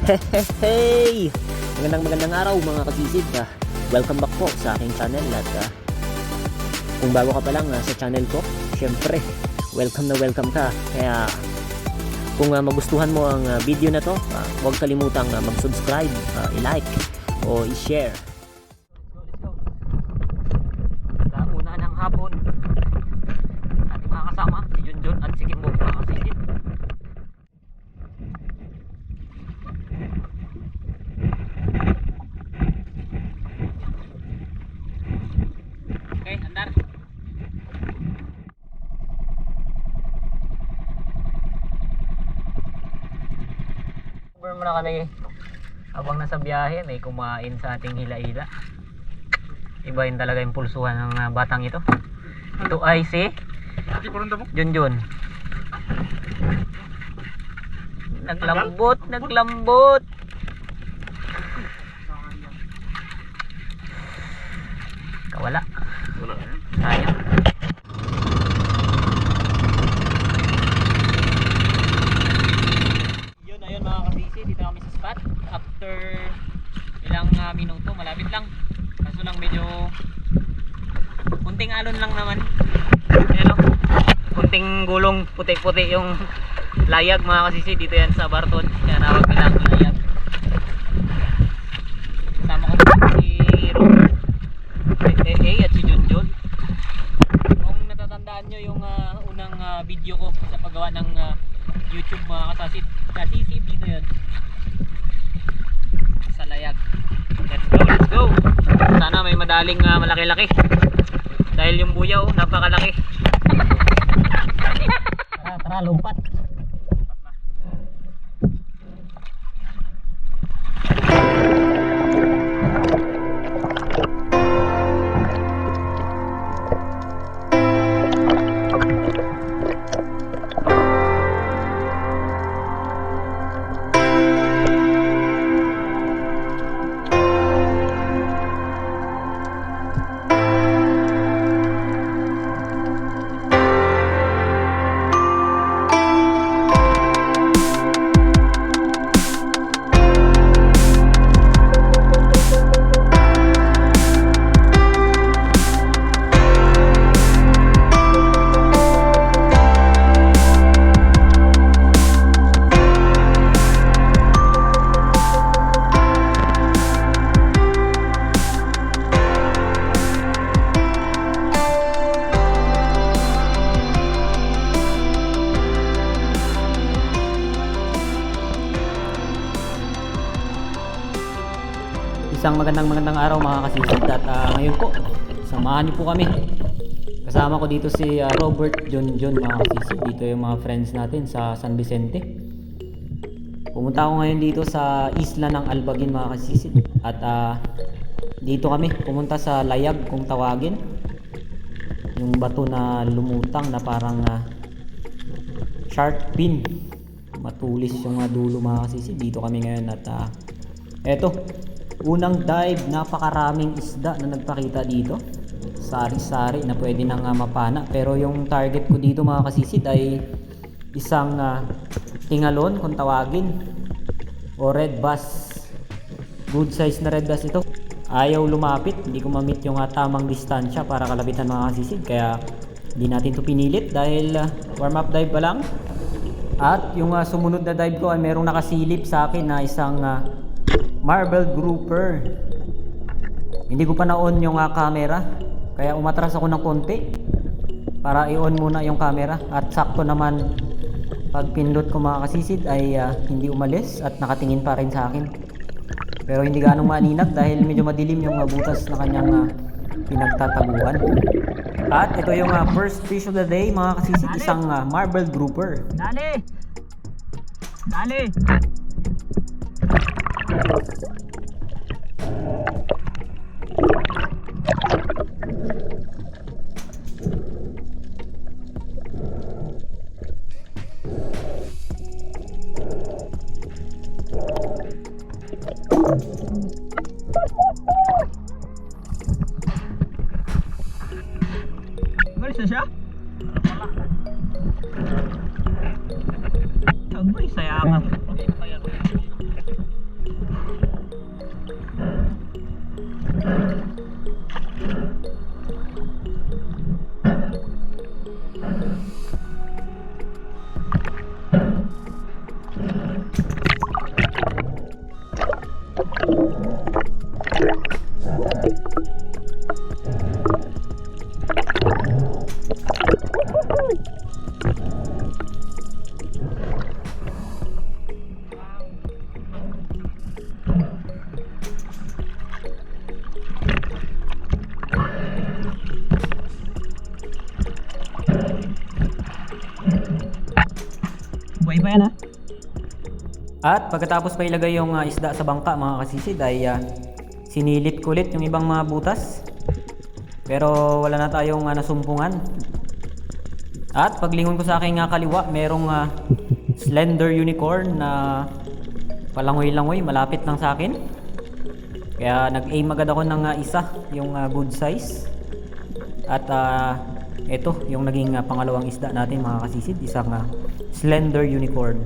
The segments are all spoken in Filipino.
Hey! Magandang araw mga kasisid. Welcome back po sa aking channel at kung bago ka pa lang sa channel ko, syempre welcome ka. Kaya kung magustuhan mo ang video na to, huwag kalimutang mag-subscribe, i-like o i-share. Una ng hapon, ating mga kasama si Junjun at si Kimbo mga kasisid. Okay, andar. Over muna kami habang nasa biyahe, may kumain sa ating hila-hila. Iba yun talaga yung pulsuhan ng batang ito. Ito ay si Junjun. Naglambot. Wala. Sayang. Ayun mga kasisi, dito kami sa spot. After ilang minuto, malapit lang. Kaso lang medyo kunting alon lang naman. Ayan o. Kunting gulong puti-puti yung layag mga kasisi. Dito yan sa Barton. Kaya nawag nilang layag. Kasama ko si Robert at si Junjun. Kung natatandaan nyo yung unang video ko sa paggawa ng YouTube mga kasisip dito yun sa layag. Let's go. Sana may madaling malaki-laki dahil yung buyaw napakalaki. Tara lumpat. Isang magandang araw mga kasisid at ngayon po samahan niyo po kami. Kasama ko dito si Robert, Junjun mga kasisid. Dito yung mga friends natin sa San Vicente. Pumunta ako ngayon dito sa isla ng Albagin mga kasisid. At dito kami pumunta sa layag kung tawagin. Yung bato na lumutang na parang shark fin. Matulis yung dulo mga kasisid. Dito kami ngayon at eto, unang dive, napakaraming isda na nagpakita dito. Sari-sari na pwede nang mapana. Pero yung target ko dito mga kasisid ay isang tingalon kung tawagin o red bass. Good size na red bass ito. Ayaw lumapit, hindi ko ma-meet yung tamang distansya para kalabitan mga kasisid. Kaya hindi natin to pinilit dahil warm up dive pa lang. At yung sumunod na dive ko ay merong nakasilip sa akin na isang marble grouper. Hindi ko pa na-on yung camera, kaya umatras ako ng konti para i-on muna yung camera. At sakto naman pag pindot ko mga kasisid ay hindi umalis at nakatingin pa rin sa akin. Pero hindi ganong maaninag dahil medyo madilim yung butas na kanyang pinagtataguan. At ito yung first fish of the day mga kasisid, isang marble grouper. Dali! Malis na siya? Agoy, saya ka. Subaybayan ha. At pagkatapos pa ilagay yung isda sa bangka mga kasisid ay sinilip ko ulit yung ibang mga butas. Pero wala na tayong nasumpungan. At paglingon ko sa aking kaliwa, merong slender unicorn na palangoy-langoy malapit lang sa akin. Kaya nag-aim agad ako ng isa, yung good size. At ito yung naging pangalawang isda natin mga kasisid, isang slender unicorn.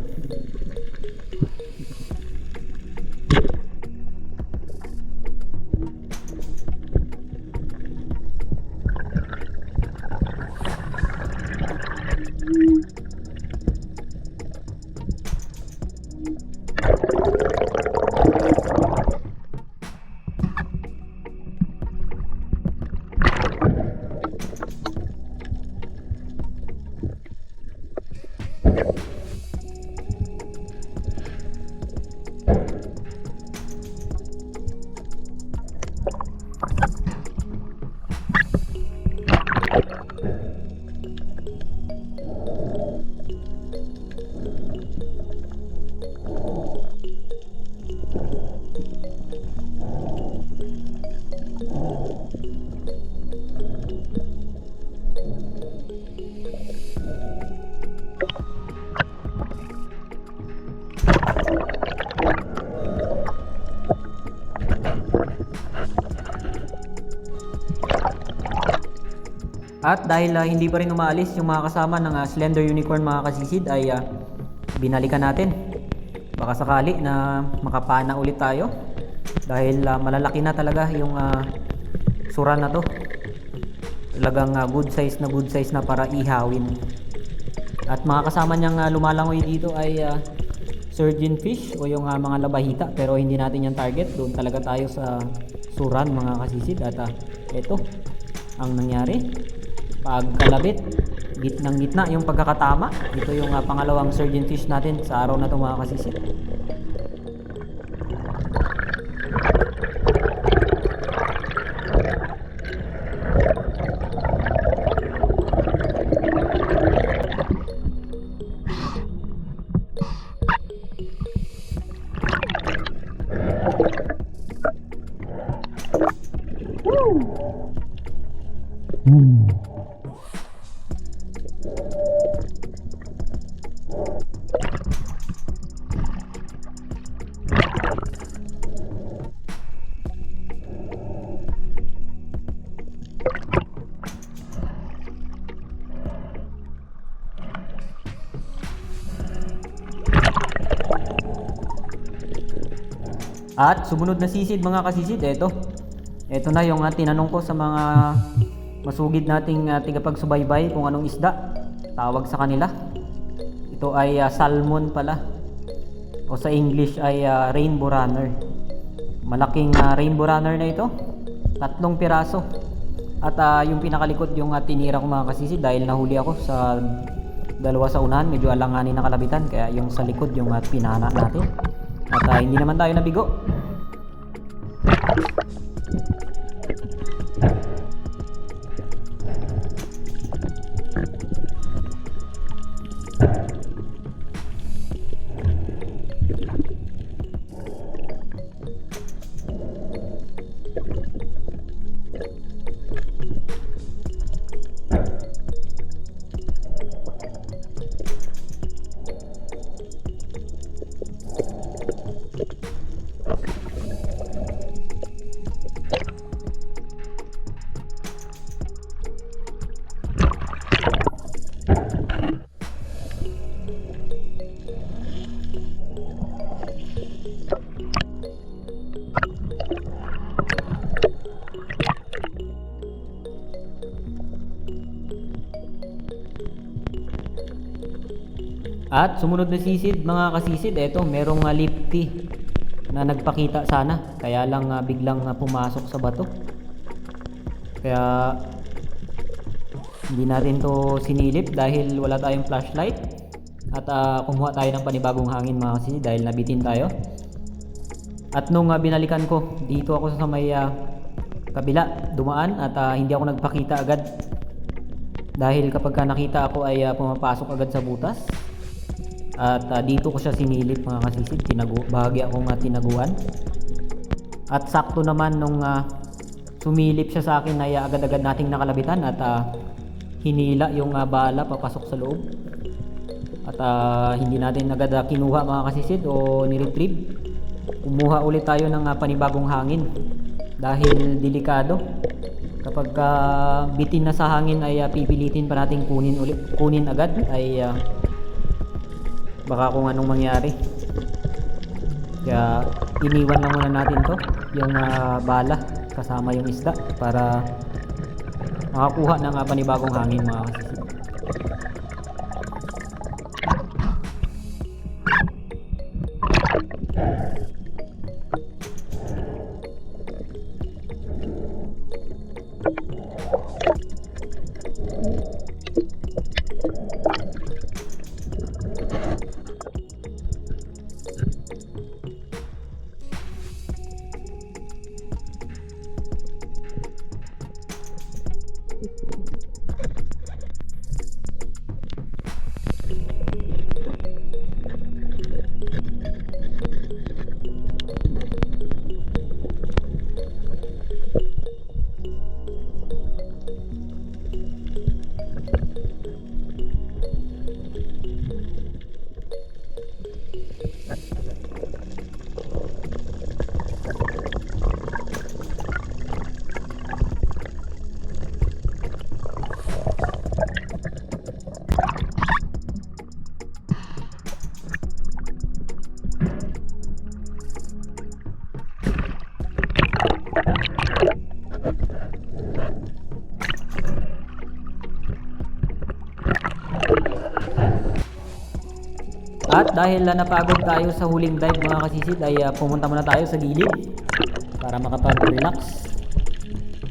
At dahil hindi pa rin umaalis yung mga kasama ng slender unicorn mga kasisid ay binalikan natin. Baka sakali na makapana ulit tayo dahil malalaki na talaga yung suran na to. Talagang good size na para ihawin. At mga kasama niyang lumalangoy dito ay surgeon fish o yung mga labahita, pero hindi natin yung target. Doon talaga tayo sa suran mga kasisid. At ito ang nangyari. Pagkalabit, gitnang gitna yung pagkakatama. Ito yung pangalawang surgeon fish natin sa araw na ito mga kasisid. At sumunod na sisid mga kasisid, ito na yung tinanong ko sa mga masugid nating tigapagsubaybay kung anong isda tawag sa kanila. Ito ay salmon pala, o sa English ay rainbow runner. Malaking rainbow runner na ito, 3 piraso. At yung pinakalikod yung tinira ko mga kasisid dahil nahuli ako sa dalawa sa unahan, medyo alanganin na kalabitan, kaya yung sa likod yung pinana natin. At hindi naman tayo nabigo. At sumunod na sisid mga kasisid, merong lifty na nagpakita sana, kaya lang biglang pumasok sa bato. Kaya hindi natin to sinilip dahil wala tayong flashlight. At kumuha tayo ng panibagong hangin mga kasisid dahil nabitin tayo. At nung binalikan ko, dito ako sa may kabila dumaan at hindi ako nagpakita agad. Dahil kapag nakita ako ay pumapasok agad sa butas. At dito ko siya sinilip mga kasisid, bahagi akong tinaguan. At sakto naman nung sumilip siya sa akin ay agad-agad nating nakalabitan at hinila yung bala papasok sa loob. At hindi natin agad kinuha mga kasisid o niretrieve. Kumuha ulit tayo ng panibagong hangin dahil delikado. Kapag bitin na sa hangin ay pipilitin pa nating kunin agad ay baka kung anong mangyari. Kaya iniwan lang muna natin to, yung bala kasama yung isda para makakuha ng panibagong hangin mga kasisid. At dahil napagod tayo sa huling dive mga kasisid ay pumunta muna tayo sa gilid para makapag-relax.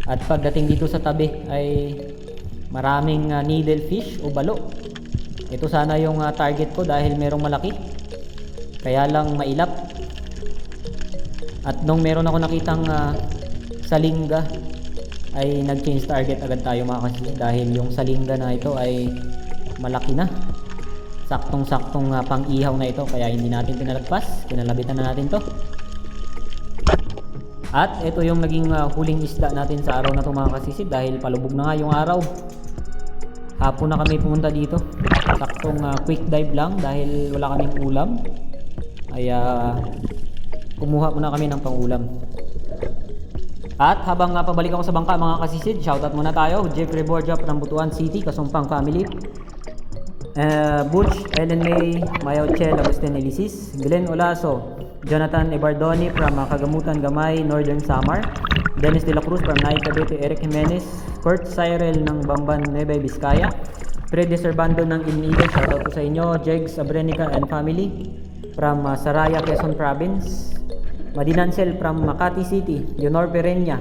At pagdating dito sa tabi ay maraming needlefish o balo. Ito sana yung target ko dahil merong malaki, kaya lang mailap. At nung meron ako nakitang salinga ay nag-change target agad tayo mga kasisid dahil yung salinga na ito ay malaki na. Saktong-saktong pang-ihaw na ito, kaya hindi natin pinalagpas, pinalabitan na natin to. At ito yung naging huling isda natin sa araw na ito mga kasisid dahil palubog na nga yung araw. Hapon na kami pumunta dito, saktong quick dive lang dahil wala kaming ulam, ay kumuha muna kami ng pang-ulam. At habang pabalik ako sa bangka mga kasisid, shoutout muna tayo: Jeffrey Borja from Butuan City, Kasumpang Family, Butch, Ellen May, Mayo Chel, Agustin Elisis, Glenn Olaso, Jonathan Ibardoni from Kagamutan Gamay, Northern Samar, Dennis De La Cruz from Naik Cavite, Eric Jimenez, Kurt Cyril ng Bamban, Nueva Vizcaya, Freddy Servando ng Inigan, shoutout po sa inyo, Jegs Abrenica and family from Saraya, Quezon Province, Madinancel from Makati City, Leonor Perenya,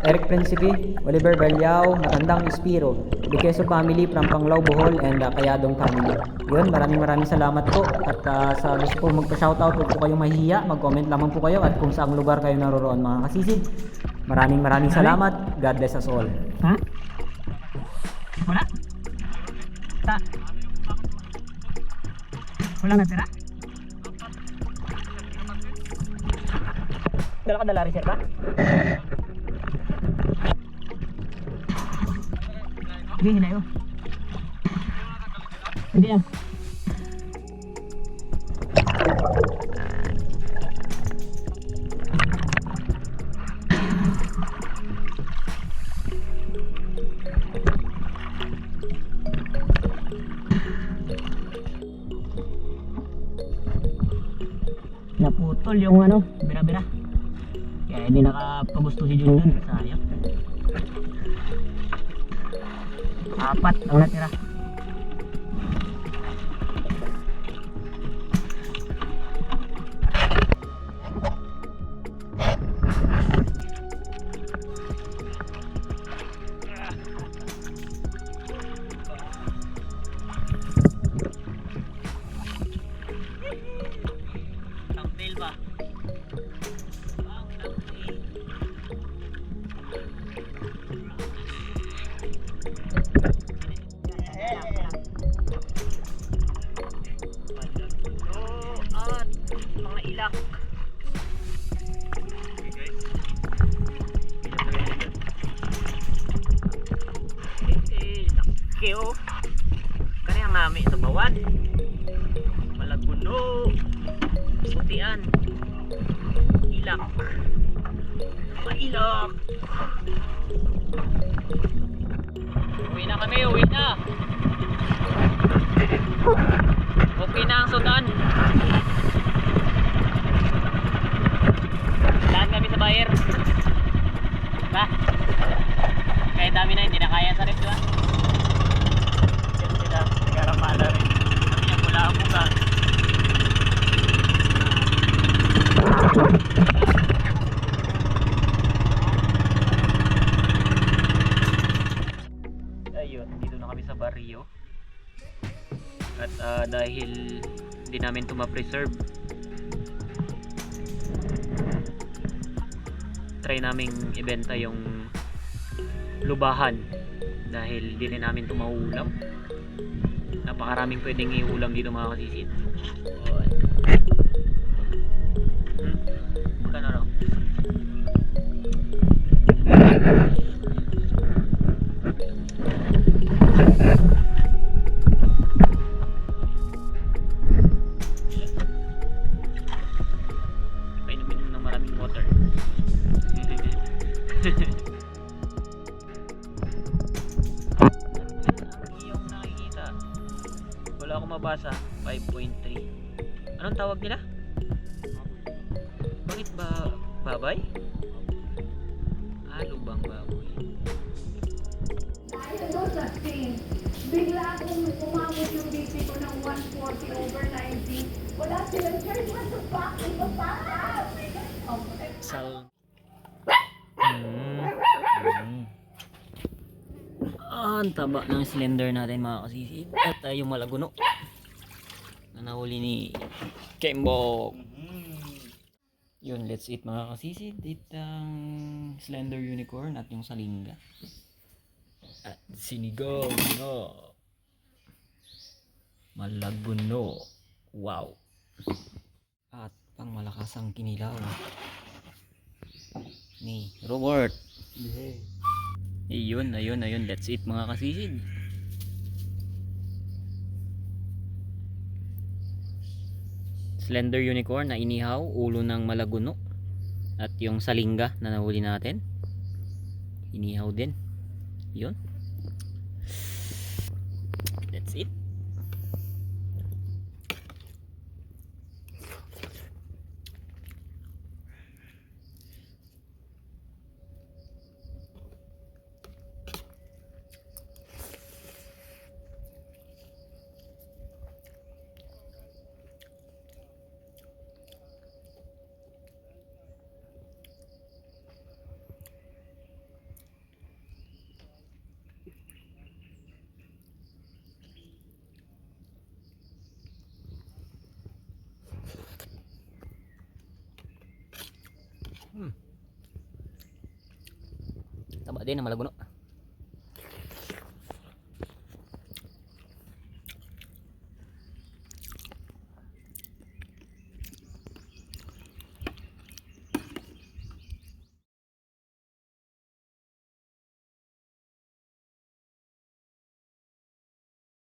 Eric Principe, Oliver Berliao, Matandang Espiro, Biqueso family from Panglao, Bohol, and Kayadong family. Yun, maraming salamat po. At sa gusto po magpa-shoutout, huwag po kayong mahihiya, mag-comment lamang po kayo at kung saang lugar kayo naroroon mga kasisid. Maraming salamat. God bless us all. Ha? Wala? Wala na tira? Dala ka dala reserva? Hindi, hindi yun. Hindi yan. Naputol yung bira-bira. Kaya hindi nakapagusto si Jun dun. Sayang. Apat ang natira. Thumbnail ba? Keo. Kaya mami ito bawan. Malagpuno. Putian. Ilak. Mailak. Uwi na kami, uwi na. Okay na ang sudan. Lahat kami sa buyer. Ba? Kahit dami na hindi na kaya sa ref, diba? Yan sila, nagkarapala rin. Kami yung pula ang buka. Ayun, dito na kami sa barrio. At dahil hindi namin ito ma-preserve, try naming ibenta yung lubahan dahil hindi rin namin ito mauulam. Napakaraming pwedeng iulam dito mga kasisid. Magkano raw? Painumin mo ng maraming water. Ang iyong nakikita, wala akong mabasa. 5.3. Anong tawag nila? Bakit ba babay? Lubang baboy. Dahil doon sa scene, bigla akong umabot yung BP ko ng 140/90. Wala silang church. What the fuck? What the fuck? Oh, Sal. Ang taba ng slender natin mga kasisid. At yung malaguno na nahuli ni Kembok. Yun, let's eat mga kasisid. Itang slender unicorn at yung salinga. At sinigang na malaguno. Wow. At pang malakasang kinilaw ni Robert. Ayun. Let's eat mga kasisid. Slender unicorn na inihaw, ulo ng malaguno, at yung salinga na nahuli natin. Inihaw din. Yun. Let's eat. Tama din ang malaguno.